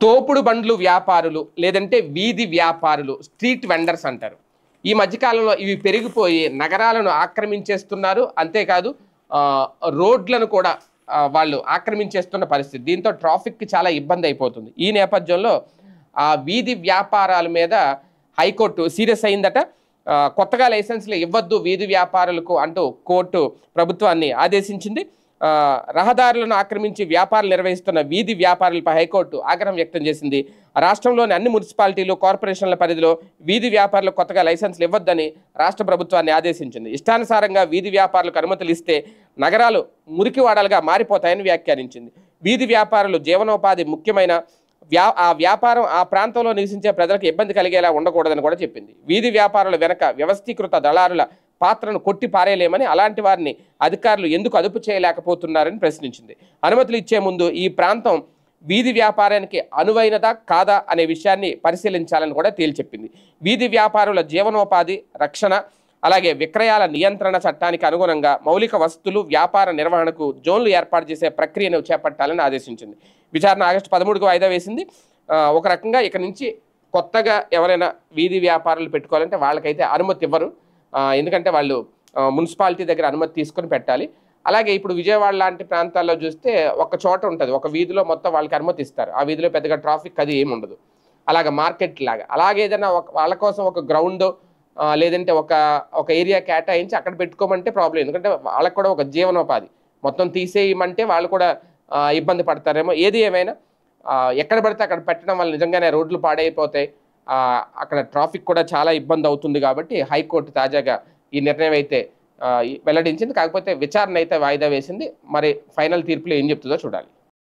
తోపుడు బండ్లు వ్యాపారులు లేదంటే వీధి వ్యాపారులు స్ట్రీట్ వెండర్స్ అంటారు. ఈ మధ్యకాలంలో ఇవి పెరిగిపోయి నగరాలను ఆక్రమించేస్తున్నారు. అంతేకాదు రోడ్లను కూడా వాళ్ళు ఆక్రమించేస్తున్న పరిస్థితి. దీంతో ట్రాఫిక్కి చాలా ఇబ్బంది అయిపోతుంది. ఈ నేపథ్యంలో ఆ వీధి వ్యాపారాల మీద హైకోర్టు సీరియస్ అయిందట. కొత్తగా లైసెన్స్లు ఇవ్వద్దు వీధి వ్యాపారులకు అంటూ కోర్టు ప్రభుత్వాన్ని ఆదేశించింది. రహదారులను ఆక్రమించి వ్యాపారాలు నిర్వహిస్తున్న వీధి వ్యాపారులపై హైకోర్టు ఆగ్రహం వ్యక్తం చేసింది. రాష్ట్రంలోని అన్ని మున్సిపాలిటీలు, కార్పొరేషన్ల పరిధిలో వీధి వ్యాపారులకు కొత్తగా లైసెన్స్లు ఇవ్వద్దని రాష్ట్ర ప్రభుత్వాన్ని ఆదేశించింది. ఇష్టానుసారంగా వీధి వ్యాపారులకు అనుమతులు ఇస్తే నగరాలు మురికివాడలుగా మారిపోతాయని వ్యాఖ్యానించింది. వీధి వ్యాపారులు జీవనోపాధి ముఖ్యమైన ఆ వ్యాపారం ఆ ప్రాంతంలో నివసించే ప్రజలకు ఇబ్బంది కలిగేలా ఉండకూడదని కూడా చెప్పింది. వీధి వ్యాపారుల వెనక వ్యవస్థీకృత దళారుల పాత్రను కొట్టి పారేయలేమని, అలాంటి వారిని అధికారులు ఎందుకు అదుపు చేయలేకపోతున్నారని ప్రశ్నించింది. అనుమతులు ఇచ్చే ముందు ఈ ప్రాంతం వీధి వ్యాపారానికి అనువైనదా కాదా అనే విషయాన్ని పరిశీలించాలని కూడా తేల్చెప్పింది. వీధి వ్యాపారుల జీవనోపాధి రక్షణ అలాగే విక్రయాల నియంత్రణ చట్టానికి అనుగుణంగా మౌలిక వసతులు వ్యాపార నిర్వహణకు జోన్లు ఏర్పాటు చేసే ప్రక్రియను చేపట్టాలని ఆదేశించింది. విచారణ ఆగస్టు 13కు వాయిదా వేసింది. ఒక రకంగా ఇక నుంచి కొత్తగా ఎవరైనా వీధి వ్యాపారాలు పెట్టుకోవాలంటే వాళ్ళకైతే అనుమతి ఇవ్వరు. ఎందుకంటే వాళ్ళు మున్సిపాలిటీ దగ్గర అనుమతి తీసుకొని పెట్టాలి. అలాగే ఇప్పుడు విజయవాడ లాంటి ప్రాంతాల్లో చూస్తే ఒక చోట ఉంటుంది, ఒక వీధిలో మొత్తం వాళ్ళకి అనుమతి ఇస్తారు. ఆ వీధిలో పెద్దగా ట్రాఫిక్ అది ఏమి ఉండదు. అలాగే మార్కెట్ లాగా అలాగే ఏదైనా వాళ్ళ కోసం ఒక గ్రౌండ్ లేదంటే ఒక ఏరియా కేటాయించి అక్కడ పెట్టుకోమంటే ప్రాబ్లం. ఎందుకంటే వాళ్ళకు కూడా ఒక జీవనోపాధి, మొత్తం తీసేయమంటే వాళ్ళు కూడా ఇబ్బంది పడతారేమో. ఏది ఏమైనా ఎక్కడ పడితే అక్కడ పెట్టడం వల్ల నిజంగానే రోడ్లు పాడైపోతాయి, అక్కడ ట్రాఫిక్ కూడా చాలా ఇబ్బంది అవుతుంది. కాబట్టి హైకోర్టు తాజాగా ఈ నిర్ణయం అయితే వెల్లడించింది. కాకపోతే విచారణ అయితే వాయిదా వేసింది. మరి ఫైనల్ తీర్పులో ఏం చెప్తుందో చూడాలి.